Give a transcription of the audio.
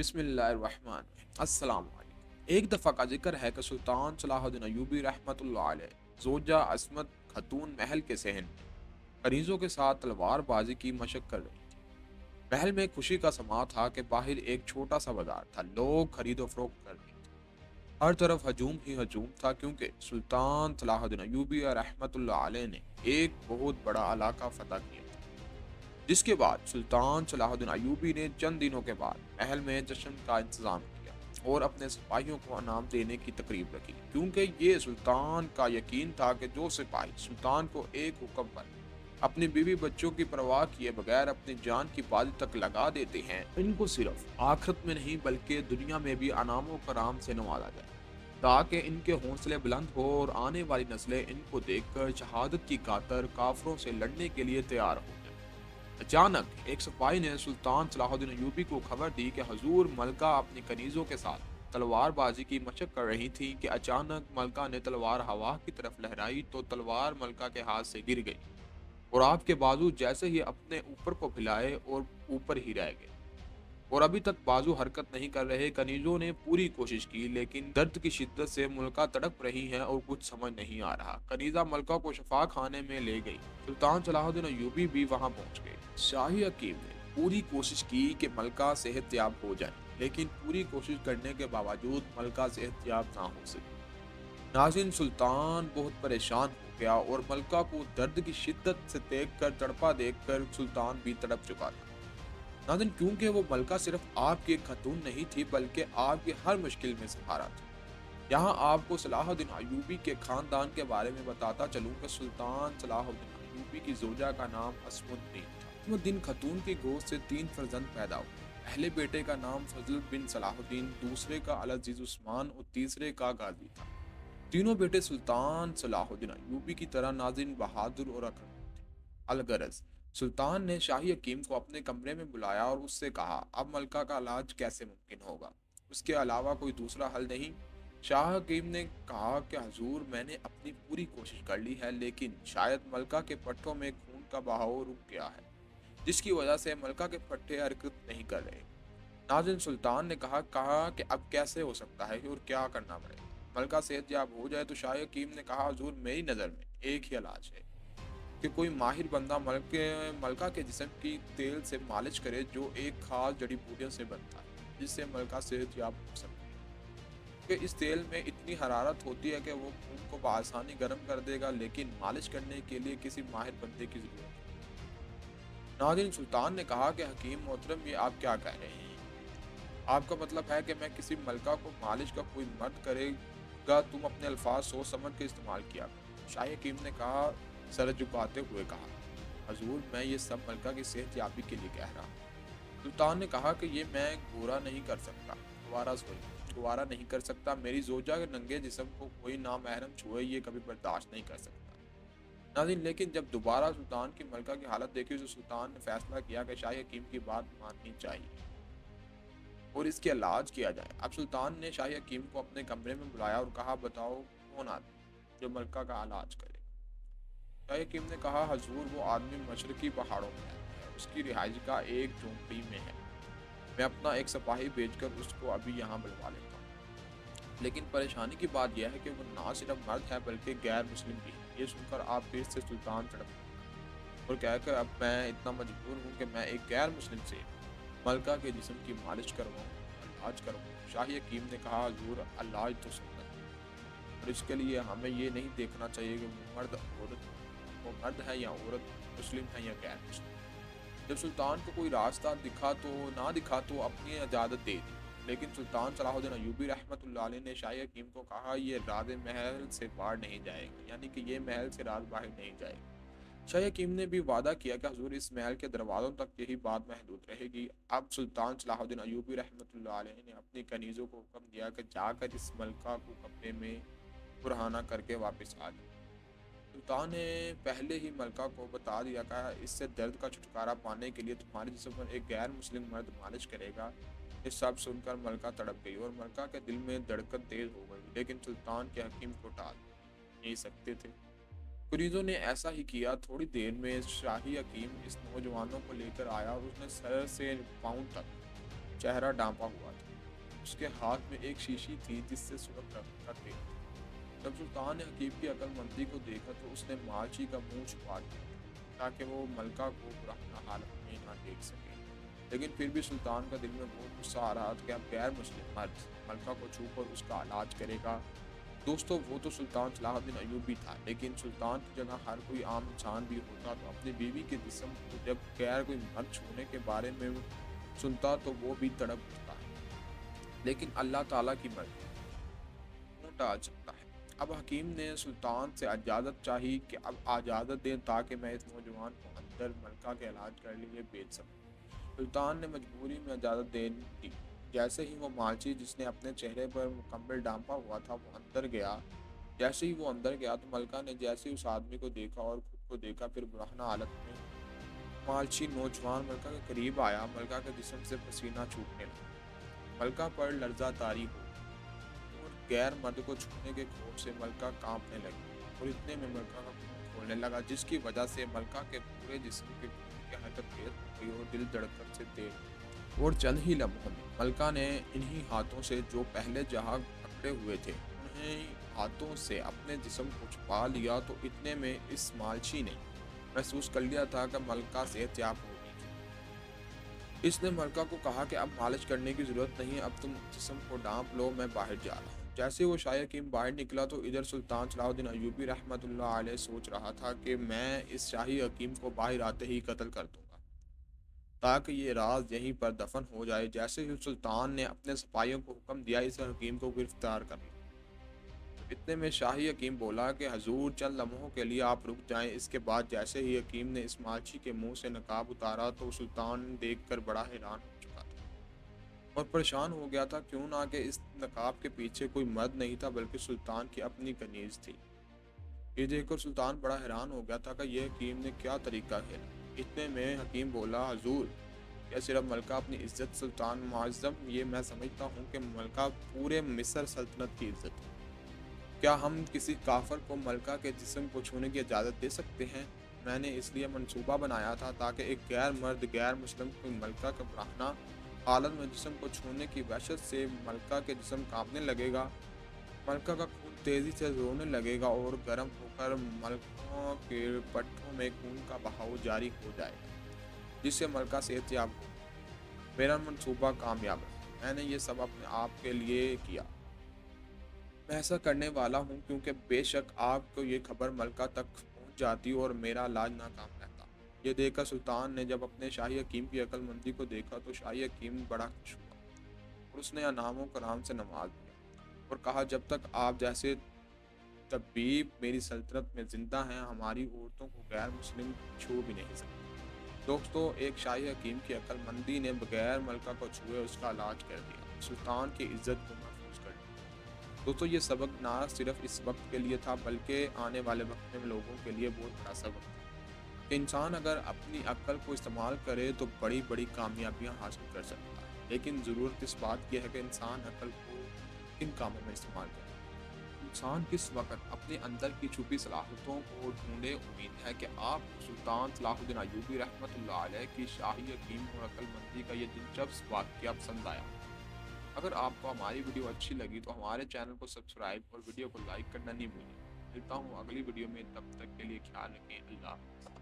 बिस्मिल्लाहिर्रहमान अस्सलाम वालेकुम। एक दफ़ा का जिक्र है कि सुल्तान सलाहुद्दीन अय्यूबी रहमतुल्लाह अलैह जोजा अस्मत खतून महल के सहन में कनीज़ों के साथ तलवारबाजी की मशक कर रही थी। महल में खुशी का समा था कि बाहर एक छोटा सा बाजार था, लोग खरीदो फरोख्त कर रहे थे। हर तरफ हजूम ही हजूम था क्योंकि सुल्तान सलाहुद्दीन अय्यूबी रहमतुल्लाह अलैह ने एक बहुत बड़ा इलाका फतह किया था। जिसके बाद सुल्तान सलाहुद्दीन अय्यूबी ने चंद दिनों के बाद महल में जश्न का इंतजाम किया और अपने सिपाहियों को इनाम देने की तकरीब रखी, क्योंकि ये सुल्तान का यकीन था कि जो सिपाही सुल्तान को एक हुक्म पर अपनी बीवी बच्चों की परवाह किए बगैर अपनी जान की बाजी तक लगा देते हैं, इनको सिर्फ आखिरत में नहीं बल्कि दुनिया में भी अनामो कराम से नवाजा जाए, ताकि इनके हौसले बुलंद हो और आने वाली नस्लें इनको देखकर शहादत की खातर काफरों से लड़ने के लिए तैयार हो जाए। अचानक एक सिपाही ने सुल्तान सलाहुद्दीन अय्यूबी को खबर दी कि हजूर मलका अपनी कनीजों के साथ तलवारबाजी की मशक कर रही थी कि अचानक मलका ने तलवार हवा की तरफ लहराई तो तलवार मलका के हाथ से गिर गई और आपके बाजू जैसे ही अपने ऊपर को फैलाए और ऊपर ही रह गए और अभी तक बाजू हरकत नहीं कर रहे। कनीजों ने पूरी कोशिश की लेकिन दर्द की शिद्दत से मुल्का तड़प रही है और कुछ समझ नहीं आ रहा। कनीजा मलका को शफा खाने में ले गई। सुल्तान सलाहुद्दीन अय्यूबी भी वहां पहुंच गए। शाही हकीम ने पूरी कोशिश की कि मलका सेहतयाब हो जाए, लेकिन पूरी कोशिश करने के बावजूद मलका सेहतयाब ना हो सकी। नाज़रीन, सुल्तान बहुत परेशान हो गया और मलका को दर्द की शिद्दत से देख कर तड़पा देख कर सुल्तान भी तड़प चुका था। नाज़रीन, क्योंकि वो मलका सिर्फ आपकी एक खतून नहीं थी बल्कि आपकी हर मुश्किल में सहारा था। यहाँ आपको सलाहुद्दीन अय्यूबी के खानदान के बारे में बताता चलूँ कि सुल्तान सलाहुद्दीन अय्यूबी की जोजा का नाम असमुद्दीन था। असमुद्दीन खतून की गोद से 3 फर्जंद पैदा हुए। पहले बेटे का नाम फजल बिन सलाहुद्दीन, दूसरे का अल-अजीज उस्मान और तीसरे का गाजी था। तीनों बेटे सुल्तान सलाहुद्दीन अय्यूबी की तरह नाज़रीन बहादुर और अकड़मंद थे। अलगरज सुल्तान ने शाही हकीम को अपने कमरे में बुलाया और उससे कहा, अब मलका का इलाज कैसे मुमकिन होगा? उसके अलावा कोई दूसरा हल नहीं? शाह हकीम ने कहा कि हजूर, मैंने अपनी पूरी कोशिश कर ली है लेकिन शायद मलका के पट्टों में खून का बहाव रुक गया है, जिसकी वजह से मलका के पट्टे हरकत नहीं कर रहे। नाज़रीन, सुल्तान ने कहा कि अब कैसे हो सकता है और क्या करना पड़ेगा? मलका सेहतयाब हो जाए तो शाह हकीम ने कहा, हजूर, मेरी नज़र में एक ही इलाज है कि कोई माहिर बंदा मलका के जिस्म की तेल से मालिश करे जो एक खास जड़ी बूटियों से बनता है, जिससे मलका सेहतयाब हो सके। कि इस तेल में इतनी हरारत होती है कि वो खून को बआसानी गर्म कर देगा, लेकिन मालिश करने के लिए किसी माहिर बंदे की जरूरत है। नाज़रीन, सुल्तान ने कहा कि हकीम मोहतरम, ये आप क्या कह रहे हैं? आपका मतलब है कि मैं किसी मलका को मालिश का कोई मर्द करेगा? तुम अपने अल्फाज सोच समझ के इस्तेमाल किया करो। शाही हकीम ने कहा, सर झुकाते हुए कहा, हजूर, मैं ये सब मलका की सेहतयाबी के लिए कह रहा हूँ। सुल्तान ने कहा कि ये मैं गवारा नहीं कर सकता। मेरी जोजा के नंगे जिस्म को कोई नामहरम छुए, ये कभी बर्दाश्त नहीं कर सकता। नाज़रीन, लेकिन जब दोबारा सुल्तान की मलका की हालत देखी तो सुल्तान ने फैसला किया कि शाही हकीम की बात माननी चाहिए और इसके इलाज किया जाए। अब सुल्तान ने शाही हकीम को अपने कमरे में बुलाया और कहा, बताओ कौन आदमी जो मलका का इलाज करे? शाही हकीम ने कहा, हजूर, वो आदमी मशरकी पहाड़ों में रहता है, उसकी रिहाइश का एक झोंपड़ी में है। मैं अपना एक सिपाही भेजकर उसको अभी यहाँ बुलवा लेता हूँ। लेकिन परेशानी की बात यह है कि वो ना सिर्फ मर्द है बल्कि गैर मुस्लिम भी है। ये सुनकर आप फिर से सुल्तान तड़प गए और कहकर, अब मैं इतना मजबूर हूँ कि मैं एक गैर मुस्लिम से मलका के जिस्म की मालिश करवाऊँ, इलाज करवाऊँ। शाही हकीम ने कहा, हजूर, इलाज तो सुन्नत है और इसके लिए हमें ये नहीं देखना चाहिए कि वो मर्द है या औरत, मुस्लिम है या गैर मुस्लिम। जब सुल्तान को कोई रास्ता दिखा तो अपनी इजाज़त दे दी, लेकिन सुल्तान सलाहुद्दीन अय्यूबी रहमतुल्लाह अलैह ने शाही हकीम को कहा, ये राज महल से बाहर नहीं जाएगा, यानी कि ये महल से राज बाहर नहीं जाएगा। शाही हकीम ने भी वादा किया कि हजूर, इस महल के दरवाज़ों तक यही बात महदूद रहेगी। अब सुल्तान सलाहुद्दीन अय्यूबी रहमतुल्लाह अलैह ने अपनी कनीज़ों को हुक्म दिया कि जाकर इस मलका को कमरे में बुरहाना करके वापस आ जाए। सुल्तान ने पहले ही मलका को बता दिया कि इससे दर्द का छुटकारा पाने के लिए तुम्हारे जिस्म पर एक गैर मुस्लिम मर्द मालिश करेगा। ये सब सुनकर मलका तड़प गई और मलका के दिल में धड़कन तेज हो गई, लेकिन सुल्तान के हकीम को टाल नहीं सकते थे। कुरीदों ने ऐसा ही किया। थोड़ी देर में शाही हकीम इस नौजवानों को लेकर आया और उसने सर से पाँव तक چہرہ ڈھانپا ہوا تھا۔ اس کے ہاتھ میں ایک شیشی تھی جس سے سرخ رنگ کا تیل تھا۔ جب سلطان نے حکیم کی عقل مندی کو دیکھا تو اس نے مارچی کا منہ چھپا دیا تاکہ وہ ملکہ کو برہنہ حالت میں نہ دیکھ سکے۔ لیکن پھر بھی سلطان کا دل میں بہت غصہ آ رہا تھا کہ اب غیر مسلم مرد ملکہ کو چھو کر اس کا علاج کرے گا۔ دوستو، وہ تو سلطان صلاح الدین ایوبی تھا، لیکن سلطان کی جگہ ہر کوئی عام انسان بھی ہوتا تو اپنی بیوی کے جسم کو جب غیر کوئی مرد چھونے کے بارے میں سنتا تو وہ بھی تڑپ اٹھتا ہے۔ لیکن اللہ تعالیٰ کی مرضی، کون ٹال سکتا ہے؟ اب حکیم نے سلطان سے اجازت چاہی کہ اب اجازت دیں تاکہ میں اس نوجوان کو اندر ملکہ کے علاج کے لیے بھیج سکوں۔ سلطان نے مجبوری میں اجازت دے دی۔ جیسے ہی وہ مالچی جس نے اپنے چہرے پر مکمل ڈانپا ہوا تھا وہ اندر گیا تو ملکہ نے جیسے ہی اس آدمی کو دیکھا اور خود کو دیکھا، پھر برہنہ حالت میں مالچی نوجوان ملکہ کے قریب آیا۔ ملکہ کے جسم سے پسینہ چھوٹنے لگا، ملکہ پر لرزہ طاری ہو اور غیر مرد کو چھونے کے خوف سے ملکہ کانپنے لگی اور اتنے میں ملکہ کا خون کھولنے لگا، جس کی وجہ سے ملکہ کے پورے جسم کے خون کی حرکت تیز ہو گئی اور دل دھڑکن سے تیز۔ اور چند ہی لمحوں میں ملکہ نے انہی ہاتھوں سے جو پہلے جہاں پکڑے ہوئے تھے انہی ہاتھوں سے اپنے جسم کو چھپا لیا تو اتنے میں اس مالچی نے محسوس کر لیا تھا کہ ملکہ صحت یاب ہو گئی تھی۔ اس نے ملکہ کو کہا کہ اب مالش کرنے کی ضرورت نہیں، اب تم جسم کو ڈانپ لو، میں باہر جا رہا ہوں۔ جیسے وہ شاہی حکیم باہر نکلا تو ادھر سلطان صلاح الدین ایوبی رحمۃ اللہ علیہ سوچ رہا تھا کہ میں اس شاہی حکیم کو باہر آتے ہی قتل کر دوں گا تاکہ یہ راز یہیں پر دفن ہو جائے۔ جیسے ہی سلطان نے اپنے سپاہیوں کو حکم دیا اس حکیم کو گرفتار کر لو، اتنے میں شاہی حکیم بولا کہ حضور چند لمحوں کے لیے آپ رک جائیں۔ اس کے بعد جیسے ہی حکیم نے اس مالچی کے منہ سے نقاب اتارا تو سلطان دیکھ کر بڑا حیران ہو چکا تھا اور پریشان ہو گیا تھا، کیوں نہ کہ اس نقاب کے پیچھے کوئی مرد نہیں تھا بلکہ سلطان کی اپنی کنیز تھی۔ یہ دیکھ کر سلطان بڑا حیران ہو گیا تھا کہ یہ حکیم نے کیا طریقہ کھیلا۔ اتنے میں حکیم بولا، حضور یہ صرف ملکہ اپنی عزت سلطان معظم، یہ میں سمجھتا ہوں کہ ملکہ پورے مصر سلطنت کی عزت ہے۔ کیا ہم کسی کافر کو ملکہ کے جسم کو چھونے کی اجازت دے سکتے ہیں؟ میں نے اس لیے منصوبہ بنایا تھا تاکہ ایک غیر مرد غیر مسلم کو ملکہ کا برہنہ حالت میں جسم کو چھونے کی وحشت سے ملکہ کے جسم کانپنے لگے گا، ملکہ کا خون تیزی سے دوڑنے لگے گا اور گرم ہو کر ملکوں کے پٹھوں میں خون کا بہاؤ جاری ہو جائے گا، جس سے ملکہ صحت یاب ہو۔ میرا منصوبہ کامیاب ہے، میں نے یہ سب اپنے آپ کے لیے کیا، میں ایسا کرنے والا ہوں کیونکہ بے شک آپ کو یہ خبر ملکہ تک پہنچ جاتی اور میرا علاج ناکام رہتا۔ یہ دیکھ کر سلطان نے جب اپنے شاہی حکیم کی عقل مندی کو دیکھا تو شاہی حکیم بڑا خوش ہوا اور اس نے انعام و کرام سے نواز دیا اور کہا، جب تک آپ جیسے طبیب میری سلطنت میں زندہ ہیں ہماری عورتوں کو غیر مسلم چھو بھی نہیں سکتے۔ دوستو، ایک شاہی حکیم کی عقل مندی نے بغیر ملکہ کو چھوئے اس کا علاج کر دیا، سلطان کی عزت کو محفوظ کر دیا۔ دوستو، یہ سبق نہ صرف اس وقت کے لیے تھا بلکہ آنے والے وقت میں لوگوں کے لیے بہت بڑا سبق تھا کہ انسان اگر اپنی عقل کو استعمال کرے تو بڑی بڑی کامیابیاں حاصل کر سکتا ہے، لیکن ضرورت اس بات کی ہے کہ انسان عقل کو کن کاموں میں استعمال کرے۔ انسان کس وقت اپنے اندر کی چھپی صلاحیتوں کو ڈھونڈے۔ امید ہے کہ آپ کو سلطان صلاح الدین ایوبی رحمۃ اللہ علیہ کی شاہی حکیم اور عقل مندی کا یہ دلچسپ واقعہ پسند آیا۔ اگر آپ کو ہماری ویڈیو اچھی لگی تو ہمارے چینل کو سبسکرائب اور ویڈیو کو لائک کرنا نہیں بھولیں۔ ملتا ہوں اگلی ویڈیو میں، تب تک کے لیے خیال رکھیں، اللہ حافظ۔